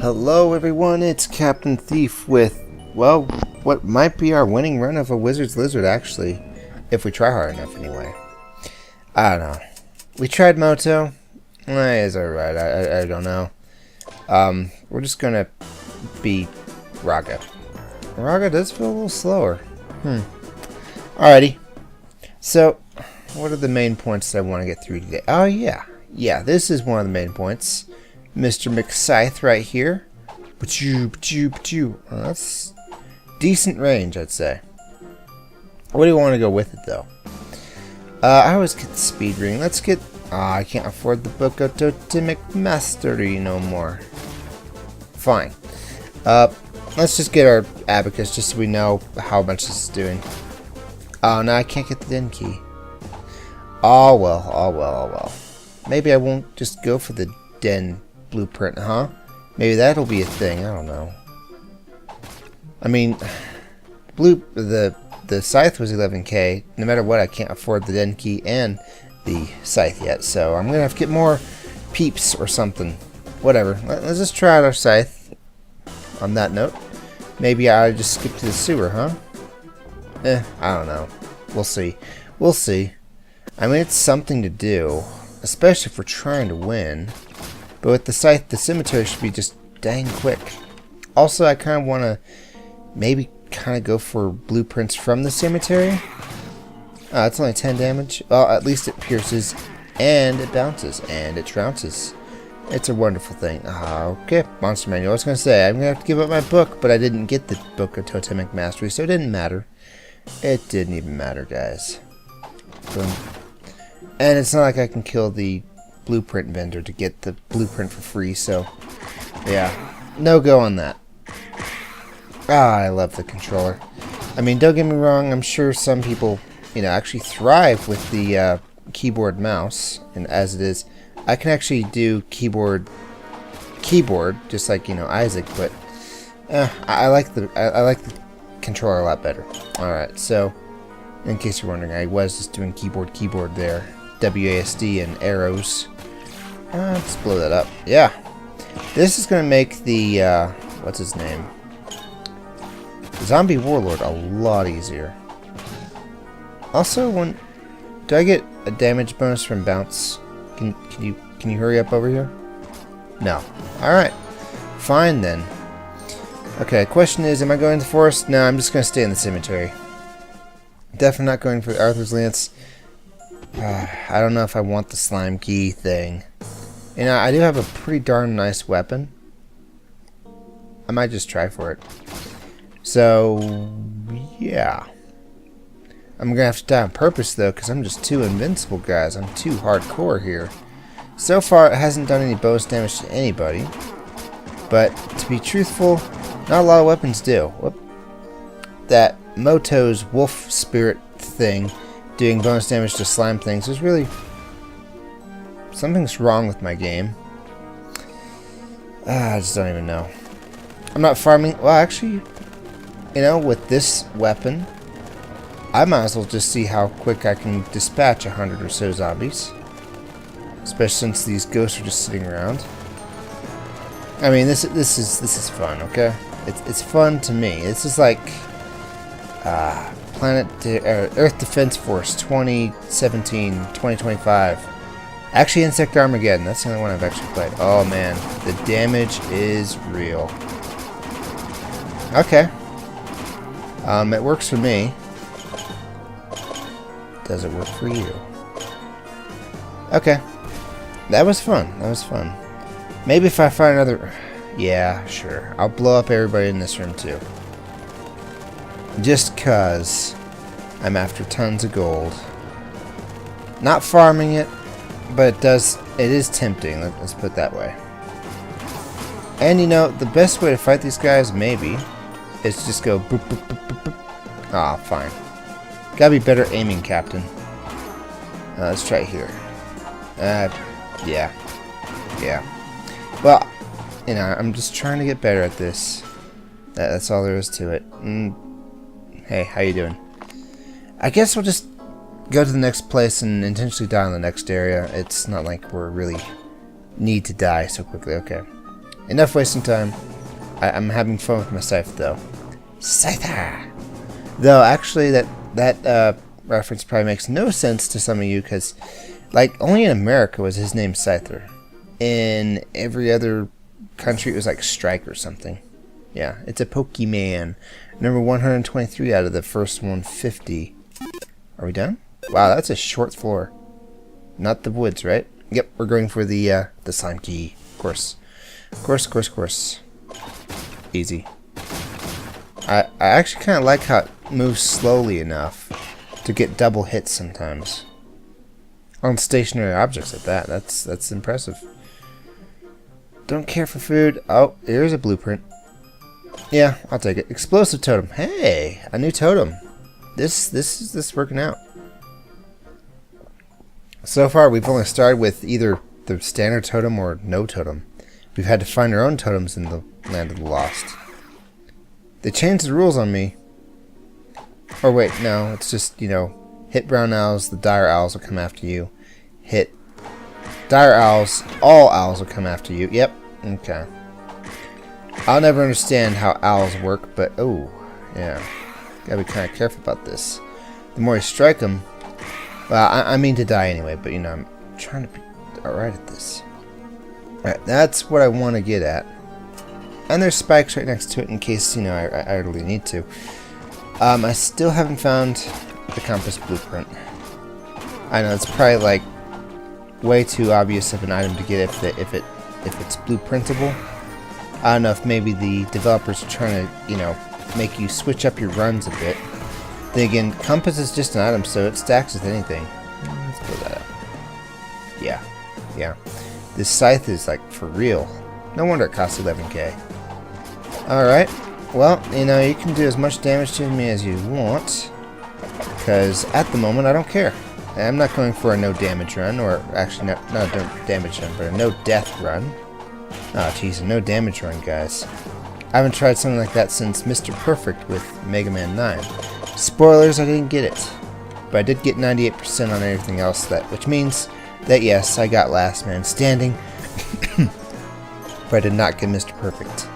Hello everyone, it's Captain Thief with, well, what might be our winning run of a Wizard's Lizard actually. If we try hard enough anyway. I don't know. We tried Moto. It's alright, I don't know. We're just gonna beat Raga. Raga does feel a little slower. Alrighty. So, what are the main points that I want to get through today? Oh yeah. Yeah, this is one of the main points. Mr. McScythe right here. That's decent range, I'd say. What do you want to go with it, though? I always get the speed ring. Let's get... I can't afford the book of Totemic Mastery no more. Fine. Let's just get our abacus just so we know how much this is doing. Oh, no, I can't get the den key. Oh, well, oh, well, oh, well. Maybe I won't just go for the den blueprint, huh? Maybe that'll be a thing. I don't know. I mean, the scythe was 11k. No matter what, I can't afford the den key and the scythe yet. So I'm gonna have to get more peeps or something. Whatever. Let's just try out our scythe. On that note, maybe I just skip to the sewer, huh? I don't know. We'll see. We'll see. I mean, it's something to do, especially if we're trying to win. But with the scythe, the cemetery should be just dang quick. Also, I kind of want to maybe kind of go for blueprints from the cemetery. It's only 10 damage. Well, at least it pierces, and it bounces, and it trounces. It's a wonderful thing. Okay, monster manual. I was going to say, I'm going to have to give up my book, but I didn't get the book of Totemic Mastery, so it didn't matter. It didn't even matter, guys. Boom. And it's not like I can kill the blueprint vendor to get the blueprint for free, so yeah, no go on that. I love the controller. I mean, don't get me wrong, I'm sure some people, actually thrive with the keyboard mouse, and as it is, I can actually do keyboard just like Isaac, but I like the controller a lot better. Alright, so in case you're wondering, I was just doing keyboard there. WASD and arrows. Let's blow that up. Yeah. This is going to make the, what's his name? Zombie Warlord a lot easier. Also, do I get a damage bonus from bounce? Can you hurry up over here? No. Alright. Fine then. Okay, question is, am I going to the forest? No, I'm just going to stay in the cemetery. Definitely not going for Arthur's Lance. I don't know if I want the slime key thing. I do have a pretty darn nice weapon. I might just try for it. So, yeah. I'm going to have to die on purpose, though, because I'm just too invincible, guys. I'm too hardcore here. So far, it hasn't done any bonus damage to anybody. But, to be truthful, not a lot of weapons do. Whoop. That Moto's wolf spirit thing doing bonus damage to slime things is really... something's wrong with my game. I just don't even know. I'm not farming... well, actually, with this weapon, I might as well just see how quick I can dispatch 100 or so zombies. Especially since these ghosts are just sitting around. I mean, this is fun, okay? It's fun to me. This is like... Earth Defense Force 2017-2025. Actually, Insect Armageddon. That's the only one I've actually played. Oh man, the damage is real. Okay. It works for me. Does it work for you? Okay. That was fun. That was fun. Maybe if I find another... yeah, sure. I'll blow up everybody in this room too. Just cause I'm after tons of gold. Not farming it, but it is tempting, let's put it that way. And the best way to fight these guys, maybe, is to just go boop, boop, boop, boop, boop. Ah, fine. Gotta be better aiming, Captain. Let's try here. Yeah. Well, I'm just trying to get better at this. That's all there is to it. Hey, how you doing? I guess we'll just go to the next place and intentionally die in the next area. It's not like we're really need to die so quickly. Okay. enough wasting time. I'm having fun with my scythe though. Scyther! Though actually that reference probably makes no sense to some of you because like only in America was his name Scyther. In every other country it was like Strike or something. Yeah, it's a Pokemon. Number 123 out of the first 150. Are we done? Wow, that's a short floor. Not the woods, right? Yep, we're going for the slime key. Of course. Of course. Easy. I actually kind of like how it moves slowly enough to get double hits sometimes. On stationary objects at that. That's impressive. Don't care for food. Oh, here's a blueprint. Yeah, I'll take it. Explosive totem. Hey, a new totem. This is working out. So far, we've only started with either the standard totem or no totem. We've had to find our own totems in the Land of the Lost. They changed the rules on me. Or wait, no, it's just, you know, hit brown owls, the dire owls will come after you. Hit dire owls, all owls will come after you. Yep, okay. I'll never understand how owls work, but oh, yeah. Gotta be kind of careful about this. The more you strike them, well, I mean to die anyway, but you know, I'm trying to be alright at this. Alright, that's what I want to get at. And there's spikes right next to it in case, you know, I really need to. I still haven't found the compass blueprint. I know, it's probably like way too obvious of an item to get if it's blueprintable. I don't know if maybe the developers are trying to, you know, make you switch up your runs a bit. Then again, compass is just an item, so it stacks with anything. Let's pull that up. Yeah. This scythe is like for real. No wonder it costs 11k. Alright, well, you know, you can do as much damage to me as you want. Because at the moment, I don't care. I'm not going for a no damage run, or actually not a damage run, but a no death run. Oh jeez, a no damage run, guys. I haven't tried something like that since Mr. Perfect with Mega Man 9. Spoilers, I didn't get it. But I did get 98% on everything else, which means that yes, I got Last Man Standing. But I did not get Mr. Perfect.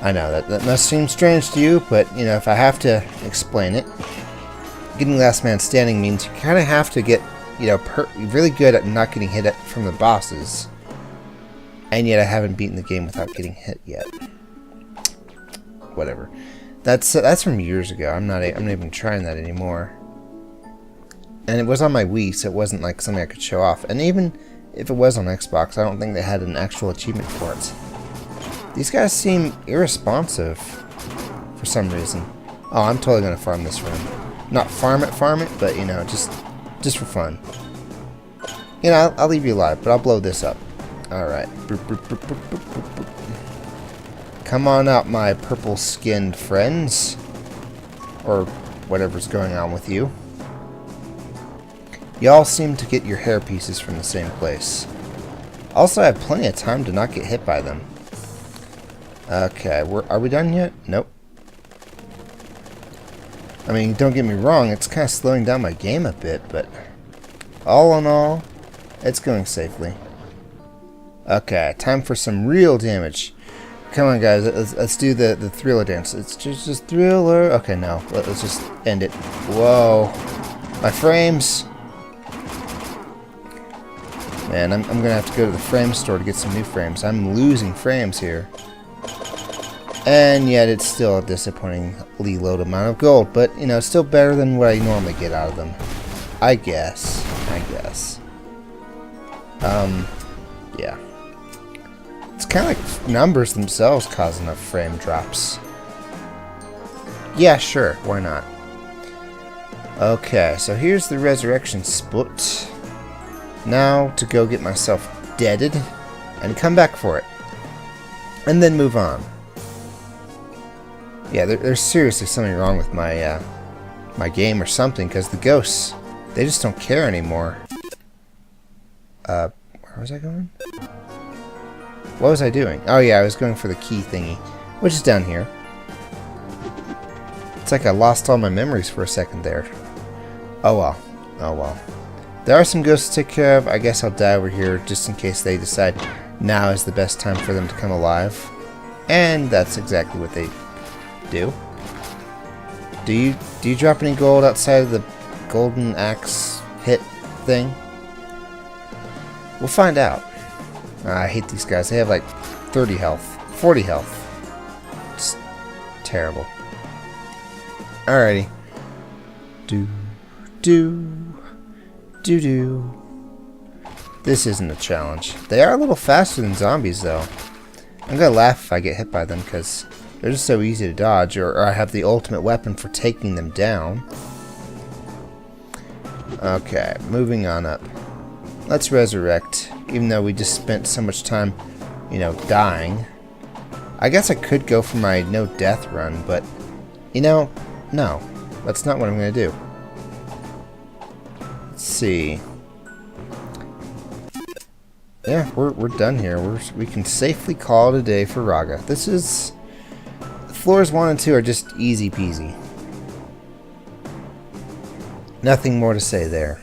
I know, that must seem strange to you, but you know, if I have to explain it, getting Last Man Standing means you kind of have to get, you know, really good at not getting hit from the bosses. And yet I haven't beaten the game without getting hit yet. Whatever. That's from years ago. I'm not even trying that anymore. And it was on my Wii, so it wasn't like something I could show off. And even if it was on Xbox, I don't think they had an actual achievement for it. These guys seem irresponsive for some reason. Oh, I'm totally gonna farm this room. Not farm it, but you know, just for fun. You know, I'll leave you alive, but I'll blow this up. Alright. Come on out, my purple-skinned friends. Or whatever's going on with you. Y'all seem to get your hair pieces from the same place. Also, I have plenty of time to not get hit by them. Okay, are we done yet? Nope. I mean, don't get me wrong, it's kind of slowing down my game a bit, but all in all, it's going safely. Okay, time for some real damage. Come on, guys, let's do the thriller dance. It's just thriller. Okay, no, let's just end it. Whoa, my frames. Man, I'm gonna have to go to the frame store to get some new frames. I'm losing frames here. And yet it's still a disappointingly low amount of gold, but you know, still better than what I normally get out of them. I guess. Yeah. It's kind of like numbers themselves cause enough frame drops. Yeah, sure, why not? Okay, so here's the resurrection spot. Now to go get myself deaded and come back for it. And then move on. Yeah, there's seriously something wrong with my my game or something, because the ghosts, they just don't care anymore. Where was I going? What was I doing? Oh yeah, I was going for the key thingy, which is down here. It's like I lost all my memories for a second there. Oh well. There are some ghosts to take care of. I guess I'll die over here just in case they decide now is the best time for them to come alive. And that's exactly what they do. Do you drop any gold outside of the golden axe hit thing? We'll find out. I hate these guys. They have like 30 health, 40 health. It's terrible. Alrighty. Do. This isn't a challenge. They are a little faster than zombies, though. I'm gonna laugh if I get hit by them, because they're just so easy to dodge, or I have the ultimate weapon for taking them down. Okay, moving on up. Let's resurrect, even though we just spent so much time, you know, dying. I guess I could go for my no death run, but, you know, no. That's not what I'm gonna do. Let's see. Yeah, we're done here. We can safely call it a day for Raga. This is... Floors 1 and 2 are just easy peasy. Nothing more to say there.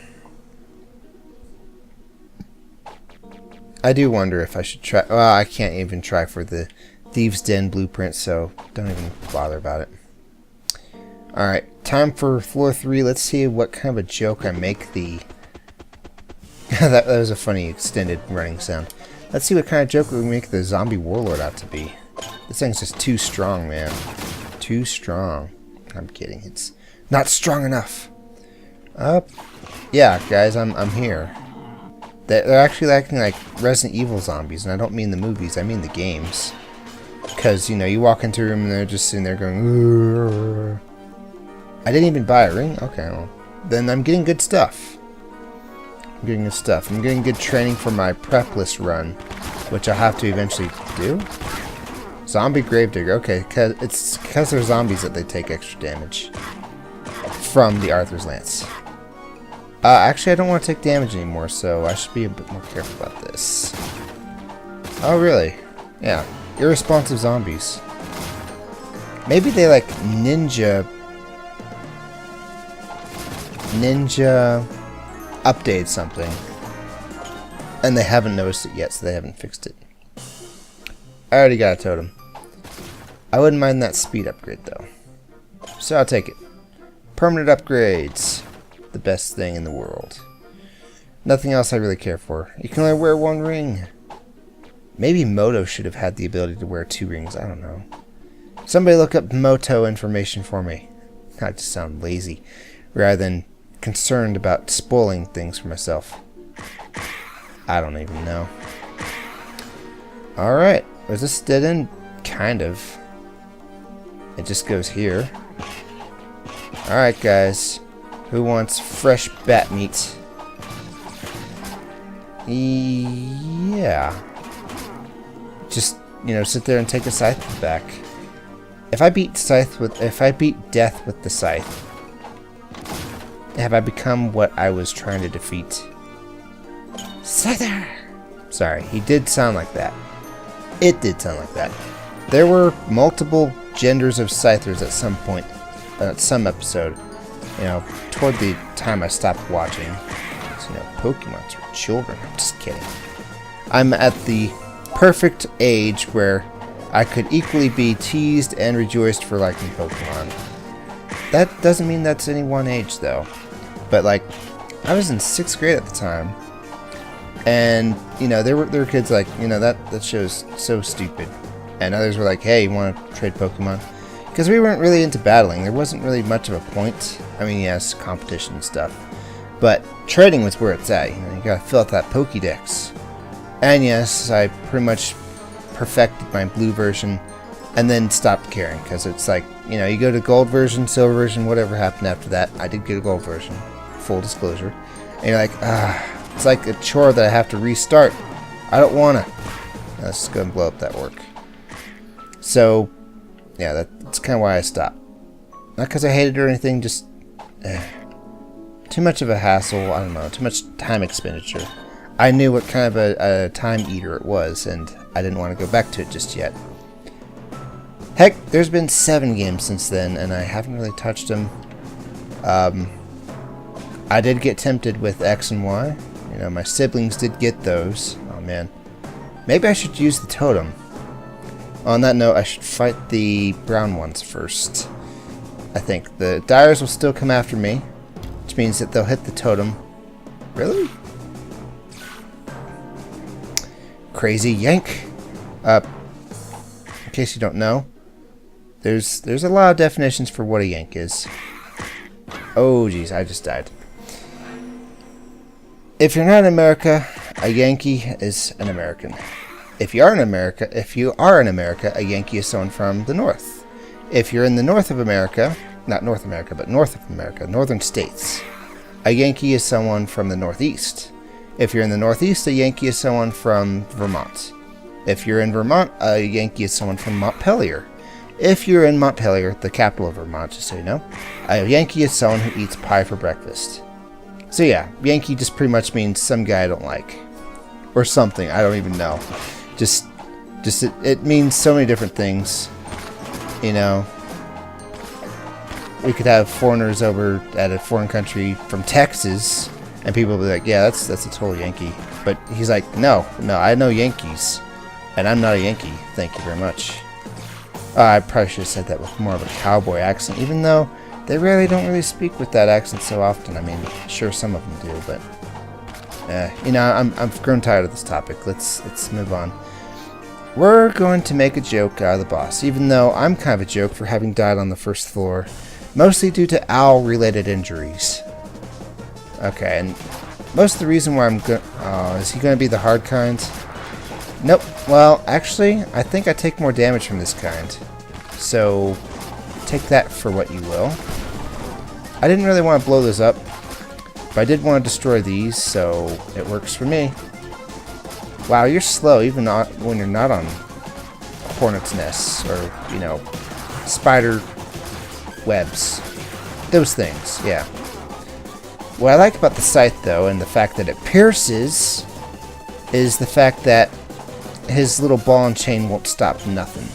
I do wonder if I should try... Well, I can't even try for the Thieves' Den blueprint, so don't even bother about it. Alright, time for floor 3. Let's see what kind of a joke I make the... that was a funny extended running sound. Let's see what kind of joke we make the zombie warlord out to be. This thing's just too strong, man. Too strong. I'm kidding. It's not strong enough. Yeah, guys, I'm here. They're actually acting like Resident Evil zombies, and I don't mean the movies, I mean the games. Because, you know, you walk into a room and they're just sitting there going, "Urgh." I didn't even buy a ring? Okay, well, then I'm getting good stuff. I'm getting good stuff. I'm getting good training for my prep list run, which I'll have to eventually do. Zombie Gravedigger. Okay, it's because they're zombies that they take extra damage from the Arthur's Lance. Actually, I don't want to take damage anymore, so I should be a bit more careful about this. Oh, really? Yeah. Irresponsive zombies. Maybe they like ninja updated something, and they haven't noticed it yet, so they haven't fixed it. I already got a totem. I wouldn't mind that speed upgrade, though. So I'll take it. Permanent upgrades. The best thing in the world. Nothing else I really care for. You can only wear one ring. Maybe Moto should have had the ability to wear 2 rings. I don't know. Somebody look up Moto information for me. I just sound lazy, rather than concerned about spoiling things for myself. I don't even know. Alright. Was this dead end? Kind of. It just goes here. Alright, guys. Who wants fresh bat meat? Yeah. Just, you know, sit there and take a scythe back. If I beat death with the scythe, have I become what I was trying to defeat? Scyther! Sorry, he did sound like that. It did sound like that. There were multiple genders of scythers at some point, at some episode. You know, toward the time I stopped watching. So, you know, Pokemon's for children. I'm just kidding. I'm at the perfect age where I could equally be teased and rejoiced for liking Pokemon. That doesn't mean that's any one age, though. But, like, I was in 6th grade at the time. And, you know, there were kids like, you know, that show's so stupid. And others were like, hey, you want to trade Pokemon? Because we weren't really into battling. There wasn't really much of a point. I mean, yes, competition and stuff. But trading was where it's at. You know, you gotta fill out that Pokédex. And yes, I pretty much perfected my blue version and then stopped caring. Because it's like, you know, you go to gold version, silver version, whatever happened after that. I did get a gold version. Full disclosure. And you're like, it's like a chore that I have to restart. I don't wanna. Let's just go and blow up that work. So, yeah, that's kind of why I stopped. Not because I hated it or anything, just too much of a hassle. I don't know, too much time expenditure. I knew what kind of a time eater it was, and I didn't want to go back to it just yet. Heck, there's been 7 games since then, and I haven't really touched them. I did get tempted with X and Y. You know, my siblings did get those. Oh man, Maybe I should use the totem. On that note, I should fight the brown ones first. I think the dyers will still come after me, which means that they'll hit the totem. Really? Crazy yank. In case you don't know, there's a lot of definitions for what a yank is. Oh geez, I just died. If you're not in America, a Yankee is an American. If you are in America, a Yankee is someone from the North. If you're in the North of America, not North America, but North of America, northern states, a Yankee is someone from the Northeast. If you're in the Northeast, a Yankee is someone from Vermont. If you're in Vermont, a Yankee is someone from Montpelier. If you're in Montpelier, the capital of Vermont, just so you know, a Yankee is someone who eats pie for breakfast. So yeah, Yankee just pretty much means some guy I don't like. Or something, I don't even know. Just it means so many different things. You know, we could have foreigners over at a foreign country from Texas, and people will be like, yeah, that's a total Yankee. But he's like, no, I know Yankees, and I'm not a Yankee. Thank you very much. I probably should have said that with more of a cowboy accent, even though they don't really speak with that accent so often. I mean, sure, some of them do, but you know, I've grown tired of this topic. Let's move on. We're going to make a joke out of the boss, even though I'm kind of a joke for having died on the first floor, mostly due to owl-related injuries. Okay, and most of the reason why I'm going... Oh, is he going to be the hard kind? Nope. Well, actually, I think I take more damage from this kind. So, take that for what you will. I didn't really want to blow those up, but I did want to destroy these, so it works for me. Wow, you're slow even when you're not on hornet's nests or, you know, spider webs. Those things, yeah. What I like about the scythe, though, and the fact that it pierces, is the fact that his little ball and chain won't stop nothing.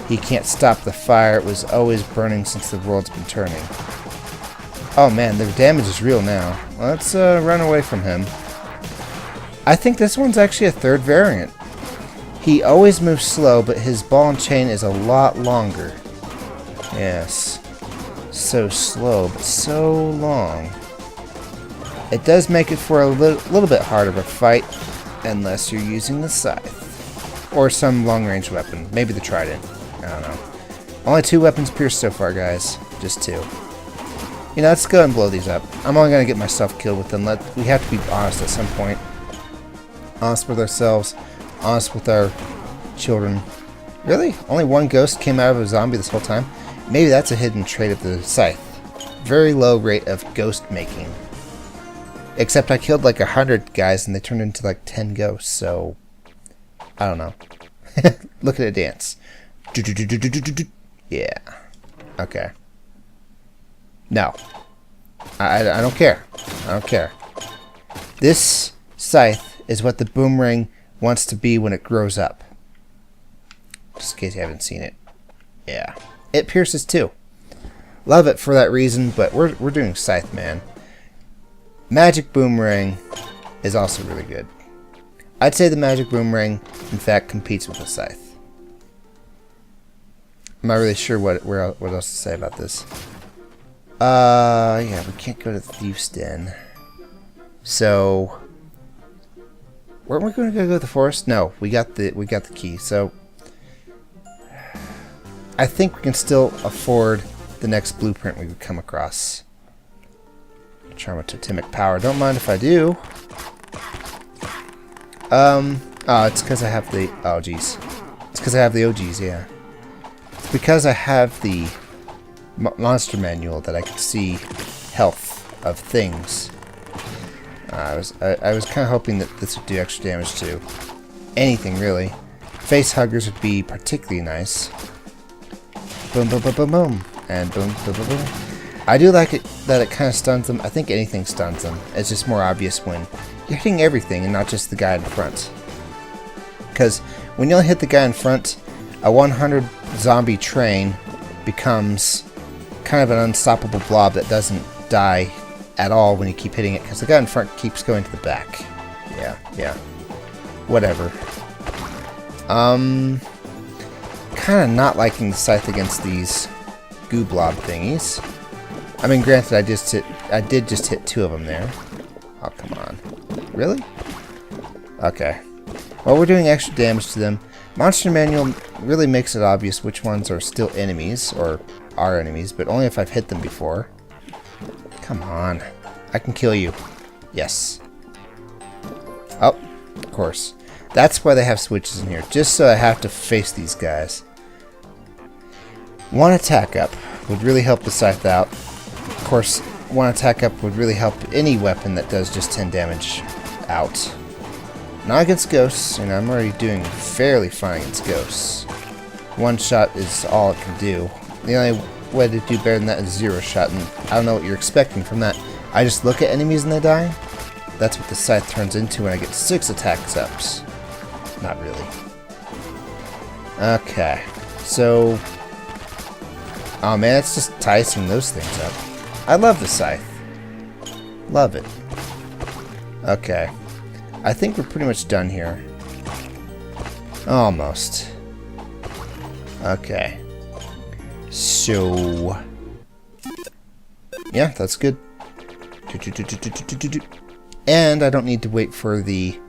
He can't stop the fire. It was always burning since the world's been turning. Oh man, the damage is real now. Let's run away from him. I think this one's actually a third variant. He always moves slow, but his ball and chain is a lot longer. Yes. So slow, but so long. It does make it for a little bit harder of a fight, unless you're using the scythe. Or some long-range weapon. Maybe the trident. I don't know. Only 2 weapons pierced so far, guys. Just 2. You know, let's go and blow these up. I'm only going to get myself killed with them. We have to be honest at some point. Honest with ourselves. Honest with our children. Really? Only 1 ghost came out of a zombie this whole time? Maybe that's a hidden trait of the scythe. Very low rate of ghost making. Except I killed like 100 guys and they turned into like 10 ghosts, so... I don't know. Look at it dance. Yeah. Okay. No. I don't care. I don't care. This scythe is what the boomerang wants to be when it grows up. Just in case you haven't seen it. Yeah. It pierces too. Love it for that reason, but we're doing scythe, man. Magic boomerang is also really good. I'd say the magic boomerang, in fact, competes with the scythe. I'm not really sure what else to say about this. Yeah, we can't go to the thief's den. So, weren't we going to go to the forest? No, we got the key. So, I think we can still afford the next blueprint we would come across. Charm of totemic power. Don't mind if I do. Oh, it's because I have the... Oh, jeez. It's because I have the OGs, yeah. It's because I have the monster manual that I can see health of things. I was kind of hoping that this would do extra damage to anything, really. Face huggers would be particularly nice. Boom, boom, boom, boom, boom. And boom, boom, boom, boom. I do like it that it kind of stuns them. I think anything stuns them. It's just more obvious when you're hitting everything and not just the guy in front. Because when you only hit the guy in front, a 100 zombie train becomes kind of an unstoppable blob that doesn't die at all when you keep hitting it. Because the guy in front keeps going to the back. Yeah. Whatever. Kind of not liking the scythe against these goo blob thingies. I mean, granted, I did just hit 2 of them there. Oh, come on. Really? Okay. Well, we're doing extra damage to them. Monster Manual really makes it obvious which ones are still enemies, or are enemies, but only if I've hit them before. Come on. I can kill you. Yes. Oh, of course. That's why they have switches in here, just so I have to face these guys. 1 attack up would really help the scythe out. Of course, 1 attack up would really help any weapon that does just 10 damage out. Not against ghosts, and I'm already doing fairly fine against ghosts. 1 shot is all it can do. The only way to do better than that is 0 shot, and I don't know what you're expecting from that. I just look at enemies and they die. That's what the scythe turns into when I get 6 attacks ups. Not really. Okay, so... oh man, it's just ticing those things up. I love the scythe. Love it. Okay. I think we're pretty much done here. Almost. Okay. So... yeah, that's good. And I don't need to wait for the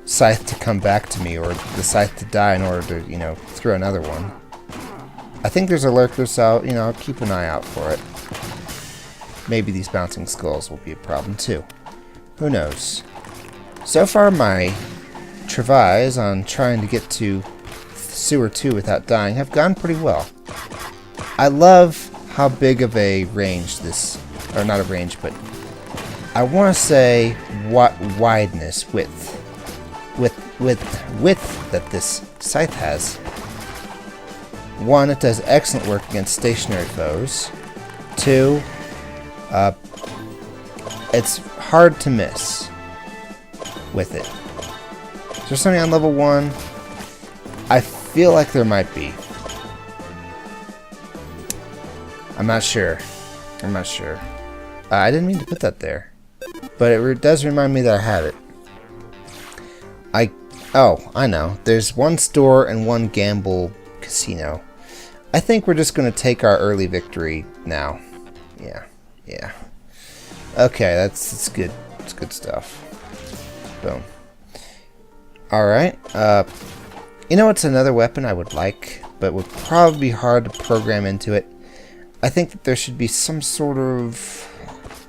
scythe to come back to me, or the scythe to die in order to, you know, throw another one. I think there's a lurker, so, you know, I'll keep an eye out for it. Maybe these bouncing skulls will be a problem too. Who knows? So far, my travails on trying to get to Sewer 2 without dying have gone pretty well. I love how big of a range this, or not a range, but I want to say wideness, width that this scythe has. 1, it does excellent work against stationary foes. 2, it's hard to miss with it. Is there something on level 1? I feel like there might be. I'm not sure. I'm not sure. I didn't mean to put that there. But it does remind me that I have it. Oh, I know. There's 1 store and 1 gamble casino. I think we're just going to take our early victory now. Yeah. Okay, that's good. It's good stuff. Boom. Alright. You know what's another weapon I would like, but would probably be hard to program into it? I think that there should be some sort of...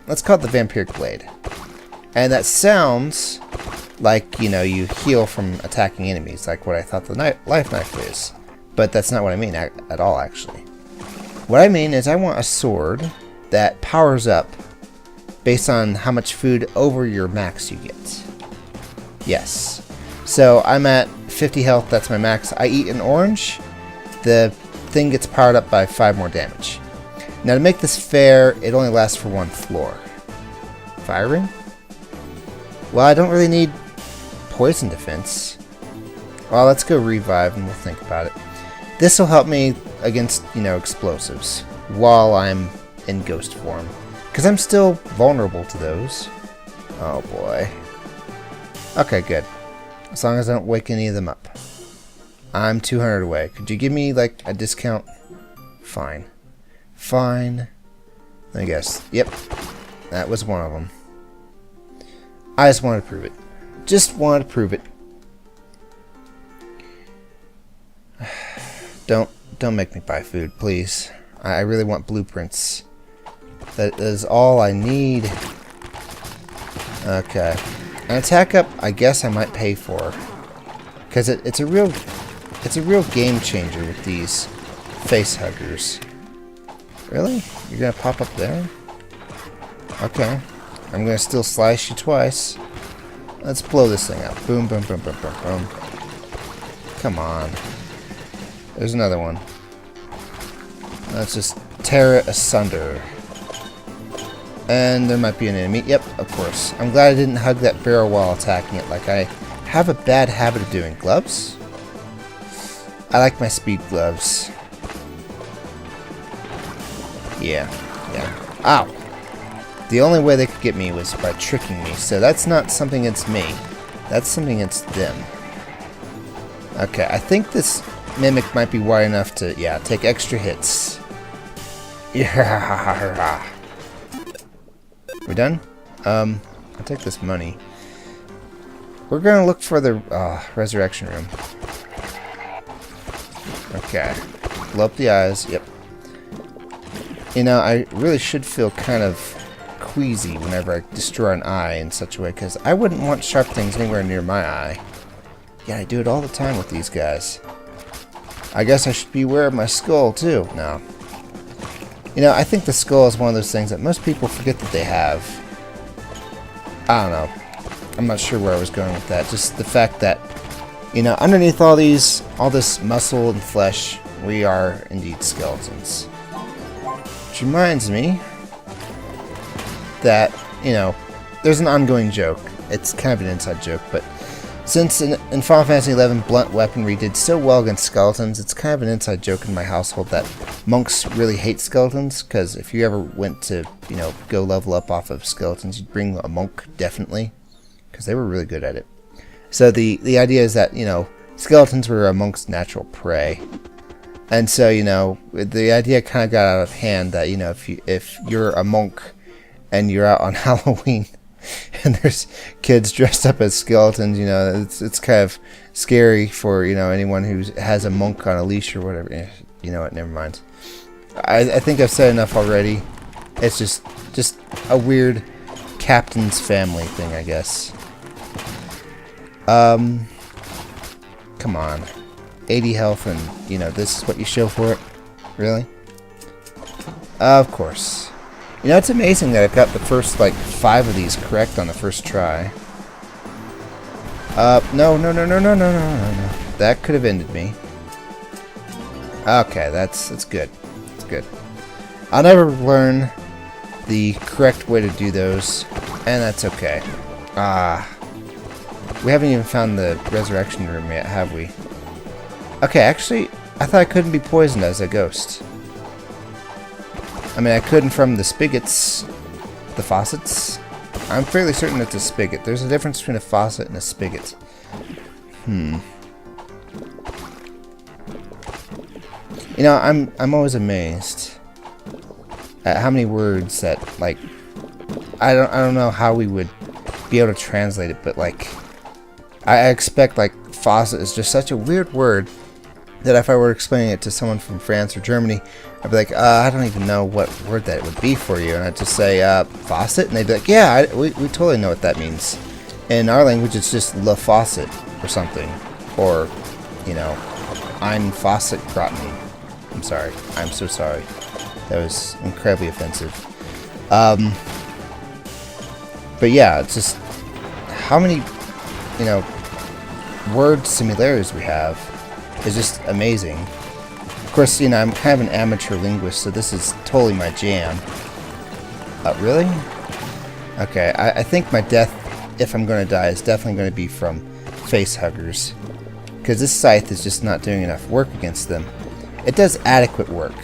let's call it the Vampiric Blade. And that sounds like, you know, you heal from attacking enemies, like what I thought the life knife is. But that's not what I mean at all, actually. What I mean is I want a sword that powers up based on how much food over your max you get. Yes. So I'm at 50 health, that's my max. I eat an orange, the thing gets powered up by 5 more damage. Now to make this fair, it only lasts for 1 floor. Firing? Well, I don't really need poison defense. Well, let's go revive and we'll think about it. This will help me against, you know, explosives while I'm in ghost form. Because I'm still vulnerable to those. Oh boy. Okay, good. As long as I don't wake any of them up. I'm 200 away. Could you give me, like, a discount? Fine. Fine. I guess. Yep. That was one of them. I just wanted to prove it. Just wanted to prove it. Don't make me buy food, please. I really want blueprints. That is all I need. Okay. An attack up, I guess I might pay for. Because it's a real game changer with these face huggers. Really? You're gonna pop up there? Okay. I'm gonna still slice you twice. Let's blow this thing up. Boom, boom, boom, boom, boom, boom. Come on. There's another one. Let's just tear it asunder. And there might be an enemy. Yep, of course. I'm glad I didn't hug that barrel while attacking it like I have a bad habit of doing. Gloves? I like my speed gloves. Yeah. Ow! The only way they could get me was by tricking me, so that's not something against me. That's something against them. Okay, I think this mimic might be wide enough to, yeah, take extra hits. Yeah. We done? I'll take this money. We're gonna look for the resurrection room. Okay. Blow up the eyes. Yep. You know, I really should feel kind of queasy whenever I destroy an eye in such a way, because I wouldn't want sharp things anywhere near my eye. Yeah, I do it all the time with these guys. I guess I should be aware of my skull, too. No. You know, I think the skull is one of those things that most people forget that they have. I don't know. I'm not sure where I was going with that. Just the fact that, you know, underneath all this muscle and flesh, we are indeed skeletons. Which reminds me that, you know, there's an ongoing joke. It's kind of an inside joke, but since in Final Fantasy XI blunt weaponry did so well against skeletons, it's kind of an inside joke in my household that monks really hate skeletons, because if you ever went to, you know, go level up off of skeletons, you'd bring a monk, definitely, because they were really good at it. So the idea is that, you know, skeletons were a monk's natural prey. And so, you know, the idea kind of got out of hand that, you know, if you're a monk and you're out on Halloween and there's kids dressed up as skeletons, you know, it's kind of scary for, you know, anyone who has a monk on a leash or whatever. You know what, never mind. I think I've said enough already. It's just a weird captain's family thing, I guess. Come on. 80 health and, you know, this is what you show for it? Really? Of course. You know, it's amazing that I've got the first, like, 5 of these correct on the first try. No. That could have ended me. Okay, that's good. That's good. I'll never learn the correct way to do those, and that's okay. We haven't even found the resurrection room yet, have we? Okay, actually, I thought I couldn't be poisoned as a ghost. I mean, I couldn't from the spigots, the faucets. I'm fairly certain it's a spigot. There's a difference between a faucet and a spigot. You know, I'm always amazed at how many words that, like, I don't know how we would be able to translate it, but like, I expect, like, faucet is just such a weird word that if I were explaining it to someone from France or Germany, I'd be like, I don't even know what word that would be for you. And I'd just say, faucet? And they'd be like, yeah, we totally know what that means. In our language, it's just le faucet or something. Or, you know, ein faucet gratin. I'm sorry. I'm so sorry. That was incredibly offensive. But yeah, it's just how many, you know, word similarities we have is just amazing. Of course, you know, I'm kind of an amateur linguist, so this is totally my jam. Really? Okay, I think my death, if I'm going to die, is definitely going to be from face huggers. Because this scythe is just not doing enough work against them. It does adequate work.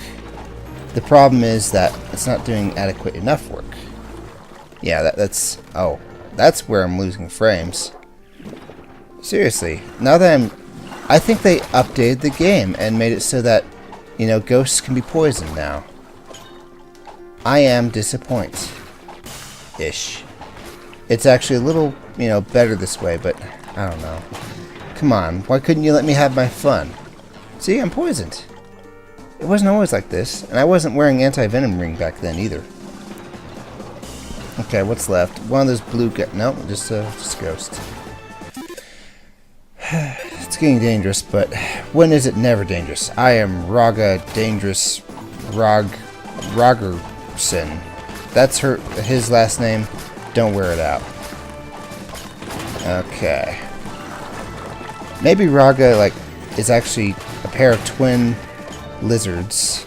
The problem is that it's not doing adequate enough work. Yeah, that's where I'm losing frames. Seriously, now that I think they updated the game and made it so that, you know, ghosts can be poisoned now. I am disappointed. Ish. It's actually a little, you know, better this way, but I don't know. Come on, why couldn't you let me have my fun? See, I'm poisoned. It wasn't always like this, and I wasn't wearing anti-venom ring back then either. Okay, what's left? One of those blue no, just a ghost. It's getting dangerous, but when is it never dangerous? I am Raga Dangerous Rogerson. That's his last name. Don't wear it out. Okay. Maybe Raga, like, is actually a pair of twin lizards,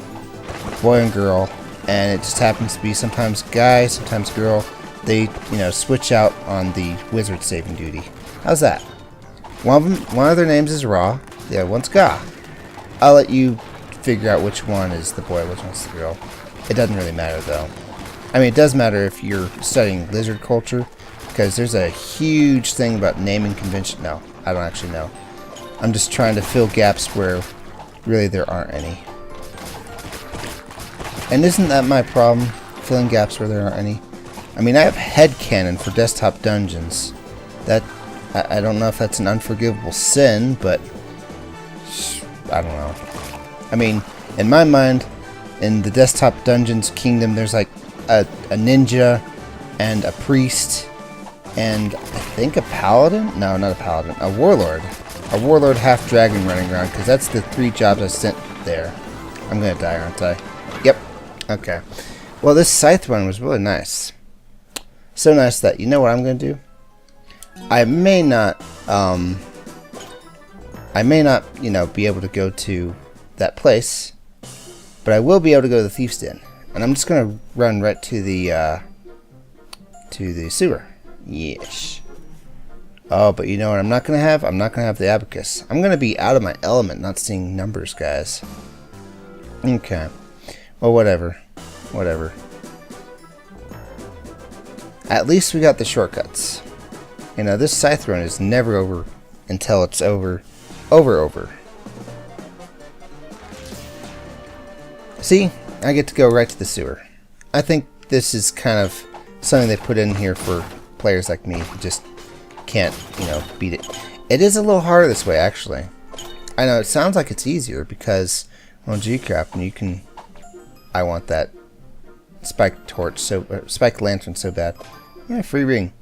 boy and girl, and it just happens to be sometimes guy, sometimes girl. They, you know, switch out on the wizard saving duty. How's that? One of their names is Ra, the other one's Ga. I'll let you figure out which one is the boy, which one's the girl. It doesn't really matter, though. I mean, it does matter if you're studying lizard culture, because there's a huge thing about naming convention. No, I don't actually know. I'm just trying to fill gaps where really there aren't any. And isn't that my problem? Filling gaps where there aren't any? I mean, I have headcanon for desktop dungeons. That, I don't know if that's an unforgivable sin, but I don't know. I mean, in my mind, in the desktop dungeons kingdom, there's like a ninja and a priest and I think a paladin? No, not a paladin. A warlord. A warlord half dragon running around, because that's the 3 jobs I sent there. I'm gonna die, aren't I? Yep. Okay. Well, this scythe one was really nice. So nice that, you know what I'm gonna do? I may not, you know, be able to go to that place, but I will be able to go to the Thief's Den. And I'm just gonna run right to the sewer. Yes. Oh, but you know what I'm not gonna have? I'm not gonna have the abacus. I'm gonna be out of my element, not seeing numbers, guys. Okay. Well, whatever. Whatever. At least we got the shortcuts. You know, this scythe run is never over until it's over. Over. See? I get to go right to the sewer. I think this is kind of something they put in here for players like me who just can't, you know, beat it. It is a little harder this way, actually. I know, it sounds like it's easier because, well, gee crap, and you can... I want that spiked torch, spiked lantern so bad. Yeah, free ring.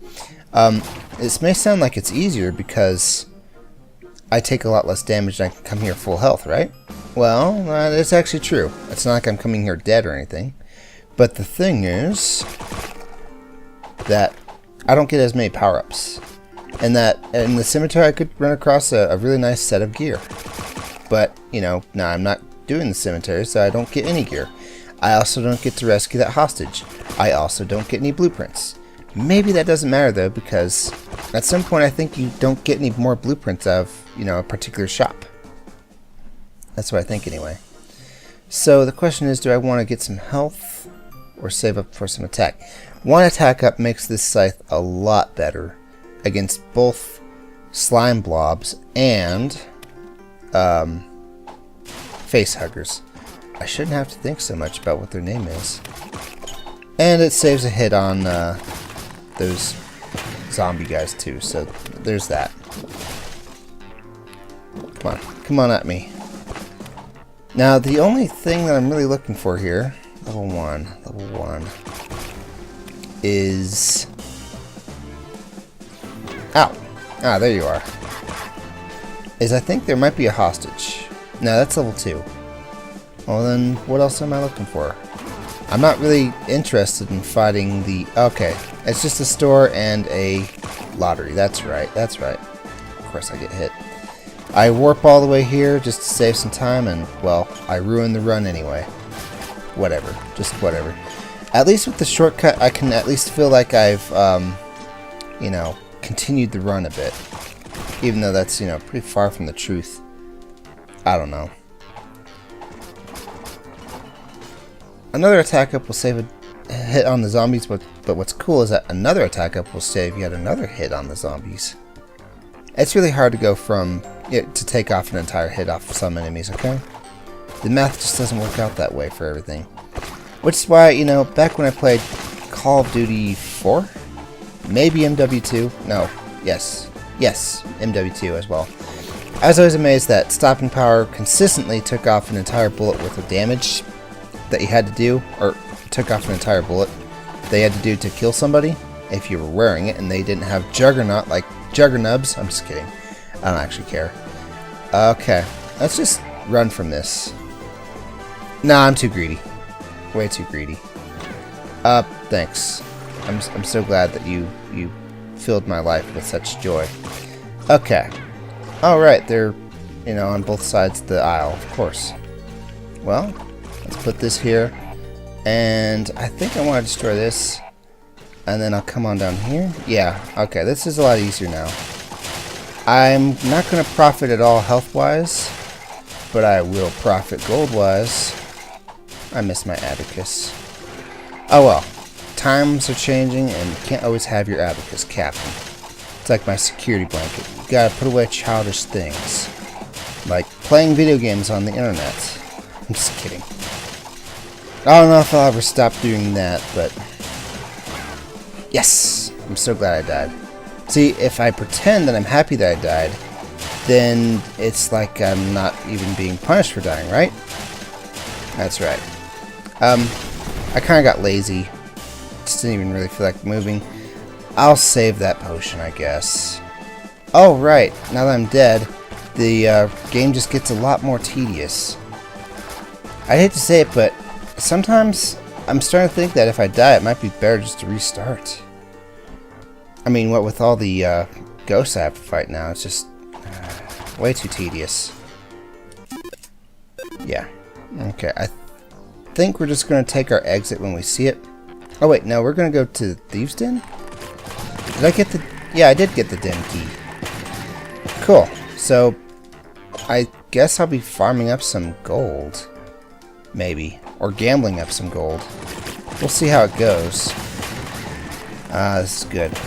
This may sound like it's easier because I take a lot less damage and I can come here full health, right? Well, that's actually true. It's not like I'm coming here dead or anything. But the thing is that I don't get as many power-ups. And that in the cemetery I could run across a really nice set of gear. But, you know, now I'm not doing the cemetery, so I don't get any gear. I also don't get to rescue that hostage. I also don't get any blueprints. Maybe that doesn't matter though, because at some point I think you don't get any more blueprints out of, you know, a particular shop. That's what I think anyway. So the question is, do I want to get some health or save up for some attack? 1 attack up makes this scythe a lot better against both slime blobs and face huggers. I shouldn't have to think so much about what their name is. And it saves a hit on those zombie guys too, so there's that. Come on at me. Now the only thing that I'm really looking for here, level 1, is... Ow! Ah, there you are. Is I think there might be a hostage. No, that's level 2. Well then, what else am I looking for? I'm not really interested in fighting the... Okay, it's just a store and a lottery. That's right, that's right. Of course I get hit. I warp all the way here just to save some time and, well, I ruin the run anyway. Whatever, just whatever. At least with the shortcut, I can at least feel like I've, you know, continued the run a bit. Even though that's, you know, pretty far from the truth. I don't know. Another attack up will save a hit on the zombies, but what's cool is that another attack up will save yet another hit on the zombies. It's really hard to go from to take off an entire hit off some enemies, okay? The math just doesn't work out that way for everything. Which is why, you know, back when I played Call of Duty 4? Maybe MW2? No. Yes, MW2 as well. I was always amazed that stopping power consistently took off an entire bullet worth of damage that you had to do, or took off an entire bullet they had to do to kill somebody if you were wearing it and they didn't have Juggernaut like Juggernubs. I'm just kidding. I don't actually care. Okay, let's just run from this. Nah, I'm too greedy. Way too greedy. Thanks. I'm so glad that you filled my life with such joy. Okay. Alright, they're, you know, on both sides of the aisle, of course. Well, let's put this here. And I think I want to destroy this. And then I'll come on down here. Yeah, okay, this is a lot easier now. I'm not going to profit at all health-wise, but I will profit gold-wise. I miss my abacus. Oh well. Times are changing, and you can't always have your abacus, Captain. It's like my security blanket. You gotta put away childish things. Like playing video games on the internet. I'm just kidding. I don't know if I'll ever stop doing that, but... Yes! I'm so glad I died. See, if I pretend that I'm happy that I died, then it's like I'm not even being punished for dying, right? That's right. I kind of got lazy. Just didn't even really feel like moving. I'll save that potion, I guess. Oh, right. Now that I'm dead, the game just gets a lot more tedious. I hate to say it, but sometimes I'm starting to think that if I die, it might be better just to restart. I mean, what with all the ghosts I have to fight now, it's just way too tedious. Yeah. Okay, I think we're just going to take our exit when we see it. Oh wait, no, we're going to go to the Thieves' Den? Did I get the... Yeah, I did get the den key. Cool. So, I guess I'll be farming up some gold. Maybe. Or gambling up some gold. We'll see how it goes. This is good.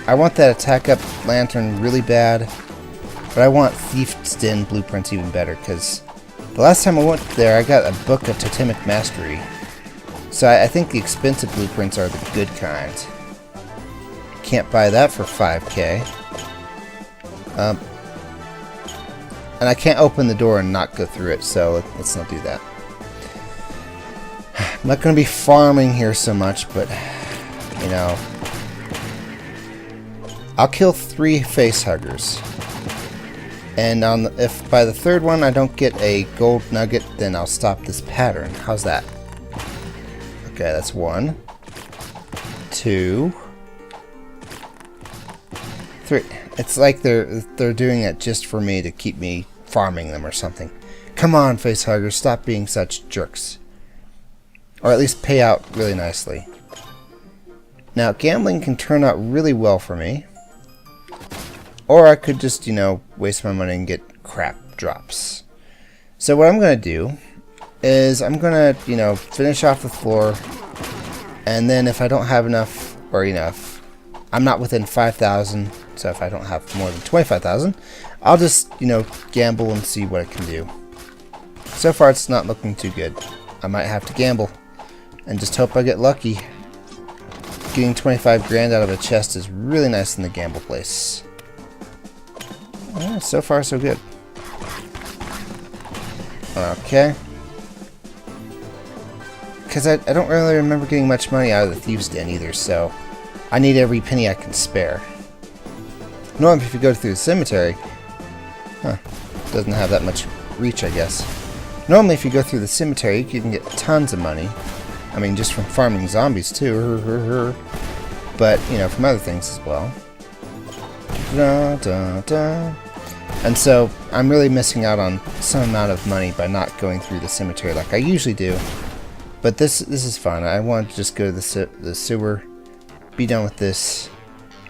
I want that attack up lantern really bad. But I want Thieves' Den blueprints even better, because the last time I went there, I got a book of Totemic Mastery. So I think the expensive blueprints are the good kind. Can't buy that for 5k. And I can't open the door and not go through it, so let's not do that. I'm not going to be farming here so much, but, you know, I'll kill 3 facehuggers. And if by the 3rd one I don't get a gold nugget, then I'll stop this pattern. How's that? Okay, that's 1, 2, 3. It's like they're doing it just for me to keep me farming them or something. Come on, facehuggers, stop being such jerks. Or at least pay out really nicely. Now, gambling can turn out really well for me. Or I could just, you know, waste my money and get crap drops. So what I'm going to do is I'm going to, you know, finish off the floor. And then if I don't have enough, or, you know, if I'm not within 5,000, so if I don't have more than 25,000, I'll just, you know, gamble and see what I can do. So far it's not looking too good. I might have to gamble and just hope I get lucky. Getting 25 grand out of a chest is really nice in the gamble place. So far so good. Okay. Because I don't really remember getting much money out of the Thieves' Den either, so I need every penny I can spare. Normally if you go through the cemetery, doesn't have that much reach, I guess. Normally if you go through the cemetery, you can get tons of money. I mean, just from farming zombies too. But, you know, from other things as well. And so, I'm really missing out on some amount of money by not going through the cemetery like I usually do. But this is fun. I want to just go to the sewer, be done with this,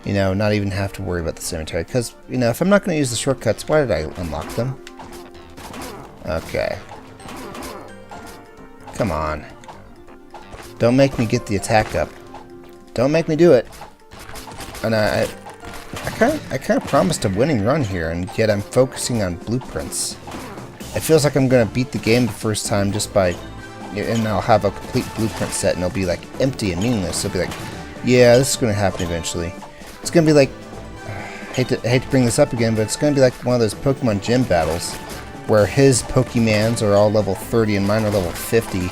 you know, not even have to worry about the cemetery. Because, you know, if I'm not going to use the shortcuts, why did I unlock them? Okay. Come on. Don't make me get the attack up. Don't make me do it. And I kind of promised a winning run here, and yet I'm focusing on blueprints. It feels like I'm going to beat the game the first time just by... And I'll have a complete blueprint set, and it'll be, like, empty and meaningless. It'll be like, yeah, this is going to happen eventually. It's going to be like... I hate to bring this up again, but it's going to be like one of those Pokemon gym battles where his Pokemans are all level 30 and mine are level 50.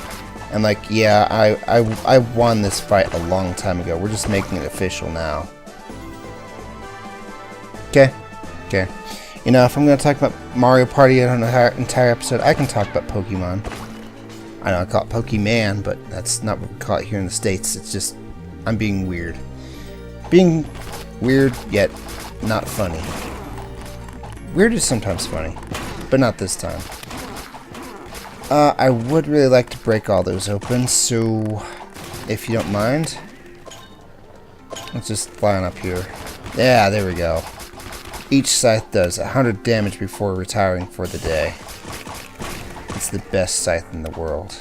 And, like, yeah, I won this fight a long time ago. We're just making it official now. Okay. You know, if I'm going to talk about Mario Party on an entire episode, I can talk about Pokemon. I know I call it Pokemon, but that's not what we call it here in the States. It's just, I'm being weird. Being weird, yet not funny. Weird is sometimes funny, but not this time. I would really like to break all those open, so if you don't mind, let's just fly on up here. Yeah, there we go. Each scythe does 100 damage before retiring for the day. It's the best scythe in the world.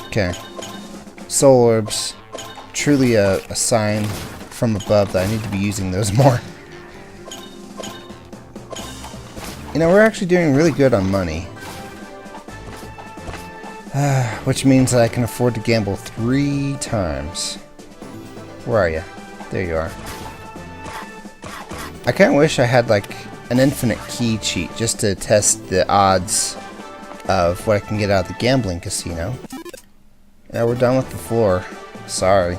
Okay. Soul orbs. Truly a sign from above that I need to be using those more. You know, we're actually doing really good on money. Which means that I can afford to gamble 3 times. Where are you? There you are. I kind of wish I had like an infinite key cheat just to test the odds of what I can get out of the gambling casino. Yeah, we're done with the floor. Sorry.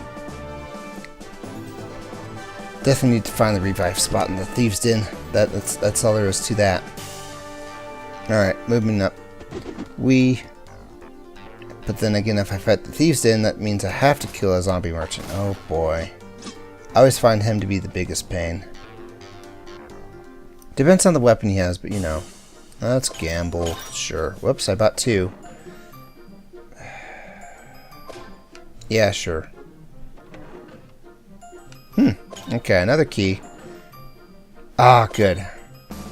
Definitely need to find the revive spot in the Thieves' Den. That's all there is to that. Alright, moving up. But then again, if I fight the Thieves' Den, that means I have to kill a zombie merchant. Oh boy. I always find him to be the biggest pain. Depends on the weapon he has, but you know. Let's gamble. Sure. Whoops, I bought 2. Yeah, sure. Okay, another key. Ah, good.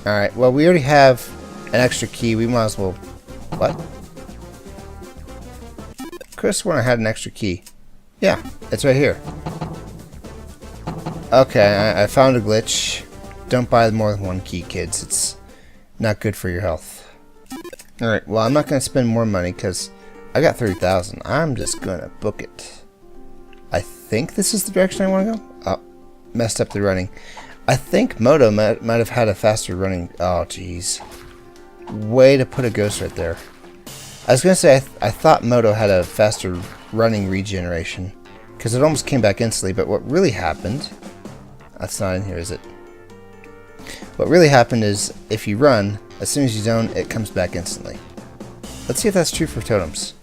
Alright, well, we already have an extra key. We might as well... What? Could've sworn I had an extra key. Yeah, it's right here. Okay, I found a glitch. Don't buy more than 1 key, kids. It's not good for your health. Alright, well, I'm not going to spend more money because I got 30,000. I'm just going to book it. I think this is the direction I want to go. Oh, messed up the running. I think Moto might have had a faster running... Oh, jeez. Way to put a ghost right there. I was going to say I thought Moto had a faster running regeneration because it almost came back instantly, but what really happened... That's not in here, is it? What really happened is, if you run, as soon as you zone, it comes back instantly. Let's see if that's true for totems.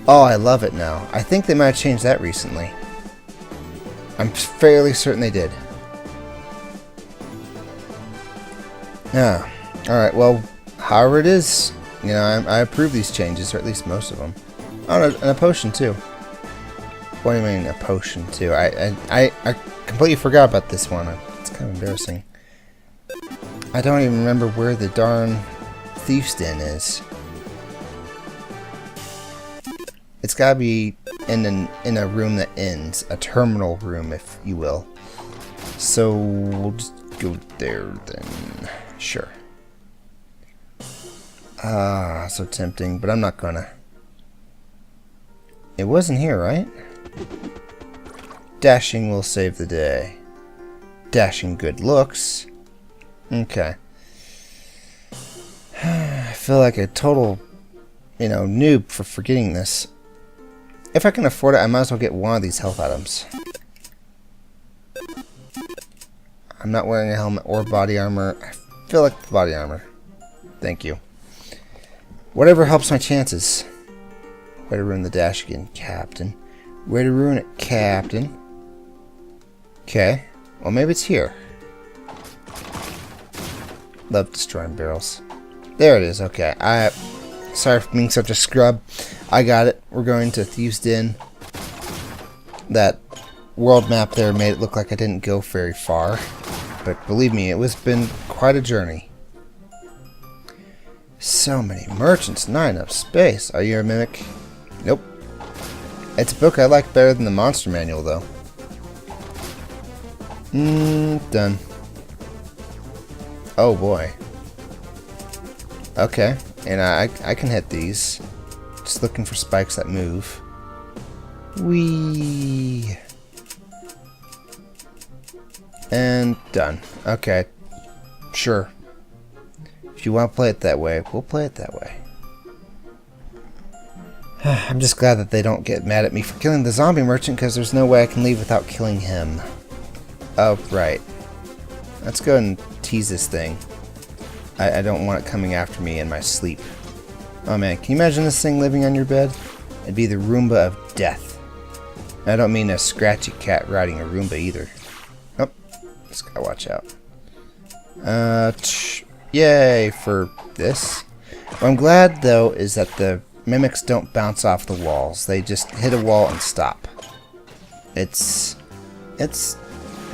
Oh, I love it now. I think they might have changed that recently. I'm fairly certain they did. Yeah. Alright, well, however it is, you know, I approve these changes, or at least most of them. Oh, and a potion, too. What do you mean, a potion, too? I completely forgot about this one. It's kind of embarrassing. I don't even remember where the darn Thieves' Den is. It's gotta be in a room that ends. A terminal room, if you will. So, we'll just go there, then. Sure. Ah, so tempting, but I'm not gonna. It wasn't here, right? Dashing will save the day. Dashing good looks. Okay. I feel like a total, you know, noob for forgetting this. If I can afford it, I might as well get one of these health items. I'm not wearing a helmet or body armor. I feel like the body armor. Thank you. Whatever helps my chances. Way to ruin the dash again, Captain. Way to ruin it, Captain. Okay. Well, maybe it's here. Love destroying barrels. There it is. Okay. Sorry for being such a scrub. I got it. We're going to Thieves' Den. That world map there made it look like I didn't go very far. But believe me, it was been quite a journey. So many merchants, not enough space. Are you a mimic? Nope. It's a book I like better than the monster manual, though. Done. Oh boy. Okay, and I can hit these. Just looking for spikes that move. Whee! And done. Okay. Sure. If you want to play it that way, we'll play it that way. I'm just glad that they don't get mad at me for killing the zombie merchant, because there's no way I can leave without killing him. Oh, right. Let's go and tease this thing. I don't want it coming after me in my sleep. Oh man, can you imagine this thing living on your bed? It'd be the Roomba of death. And I don't mean a scratchy cat riding a Roomba either. Oh, just gotta watch out. Yay for this. What I'm glad though is that the mimics don't bounce off the walls. They just hit a wall and stop. It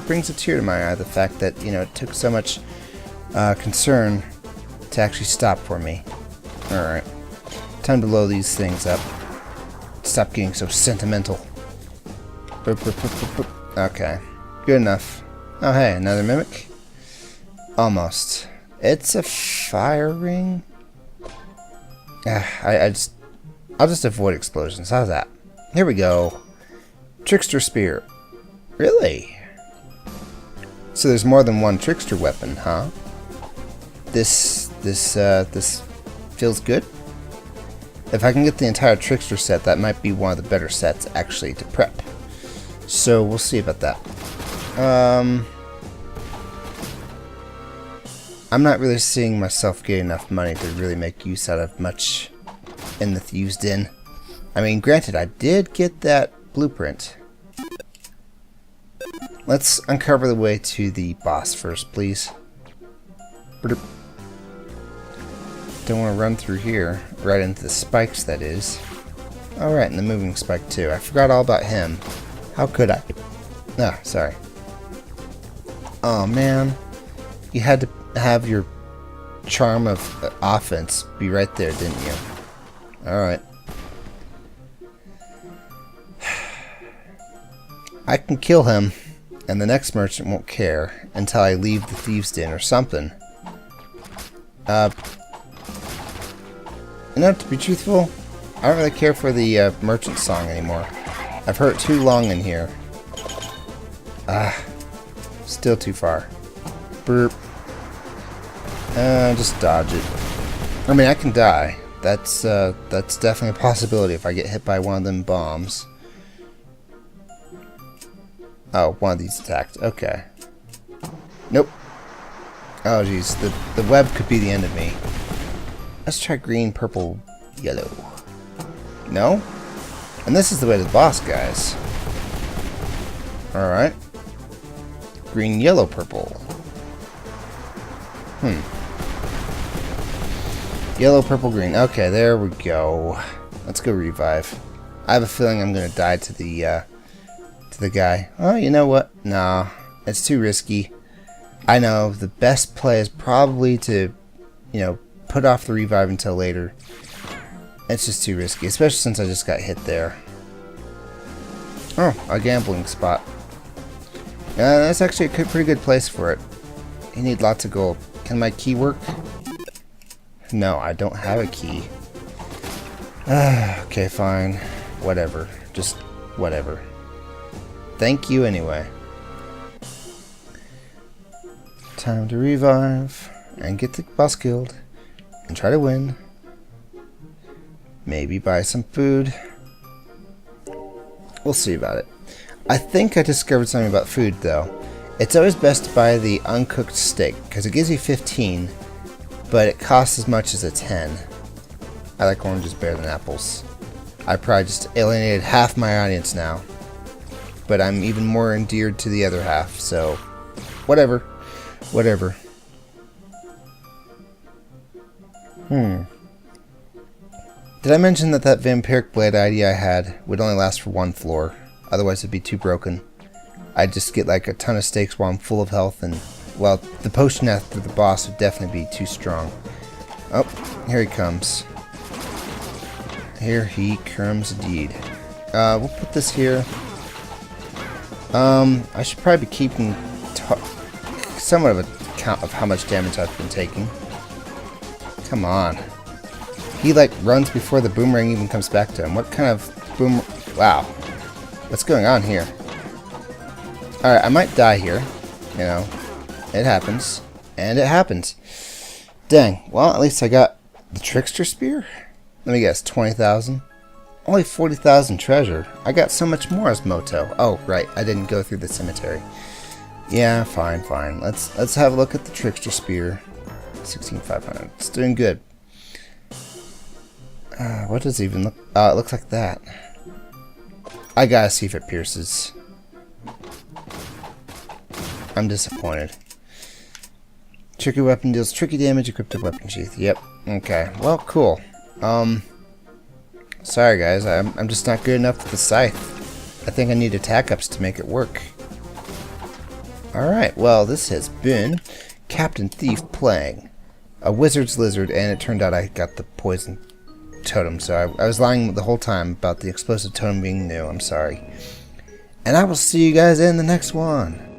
brings a tear to my eye, the fact that, you know, it took so much concern to actually stop for me. Alright. Time to blow these things up. Stop getting so sentimental. Boop, boop, boop, boop, boop. Okay. Good enough. Oh hey, another mimic? Almost. It's a fire ring. I'll just avoid explosions. How's that? Here we go. Trickster spear. Really? So there's more than one trickster weapon, huh? This feels good. If I can get the entire trickster set, that might be one of the better sets actually to prep. So we'll see about that. I'm not really seeing myself get enough money to really make use out of much in the Thieves' Den. I mean, granted, I did get that blueprint. Let's uncover the way to the boss first, please. Don't want to run through here. Right into the spikes, that is. Alright, and the moving spike, too. I forgot all about him. How could I? Ah, sorry. Oh, man. You had to have your charm of offense be right there, didn't you? Alright. I can kill him, and the next merchant won't care until I leave the Thieves' Den or something. You know, to be truthful, I don't really care for the merchant song anymore. I've heard it too long in here. Still too far. Burp. Just dodge it. I mean, I can die. That's definitely a possibility if I get hit by one of them bombs. Oh, one of these attacked. Okay. Nope. Oh, jeez. The web could be the end of me. Let's try green, purple, yellow. No? And this is the way to the boss, guys. Alright. Green, yellow, purple. Yellow, purple, green. Okay, there we go. Let's go revive. I have a feeling I'm gonna die to the guy. Oh, you know what? Nah, it's too risky. I know the best play is probably to, you know, put off the revive until later. It's just too risky, especially since I just got hit there. Oh, a gambling spot. That's actually a pretty good place for it. You need lots of gold. Can my key work? No, I don't have a key. Okay, fine. Whatever. Just whatever. Thank you anyway. Time to revive and get the boss killed and try to win. Maybe buy some food. We'll see about it. I think I discovered something about food though. It's always best to buy the uncooked steak because it gives you 15, but it costs as much as a 10. I like oranges better than apples. I probably just alienated half my audience now, but I'm even more endeared to the other half, so whatever. Whatever. Did I mention that vampiric blade idea I had would only last for one floor? Otherwise it'd be too broken. I'd just get like a ton of steaks while I'm full of health, and well, the potion after the boss would definitely be too strong. Oh, here he comes. Here he comes indeed. We'll put this here. I should probably be keeping somewhat of a count of how much damage I've been taking. Come on. He like runs before the boomerang even comes back to him. What kind of boom? Wow. What's going on here? Alright, I might die here. You know, it happens. And it happens. Dang. Well, at least I got the trickster spear? Let me guess, 20,000? Only 40,000 treasure. I got so much more as Moto. Oh, right. I didn't go through the cemetery. Yeah, fine. Let's have a look at the trickster spear. 16,500. It's doing good. What does it even look? It looks like that. I gotta see if it pierces. I'm disappointed. Tricky weapon deals tricky damage, equipped with weapon sheath. Yep. Okay. Well, cool. Sorry guys, I'm just not good enough with the scythe. I think I need attack ups to make it work. Alright, well, this has been Captain Thief playing a wizard's lizard, and it turned out I got the poison totem, so I was lying the whole time about the explosive totem being new. I'm sorry. And I will see you guys in the next one.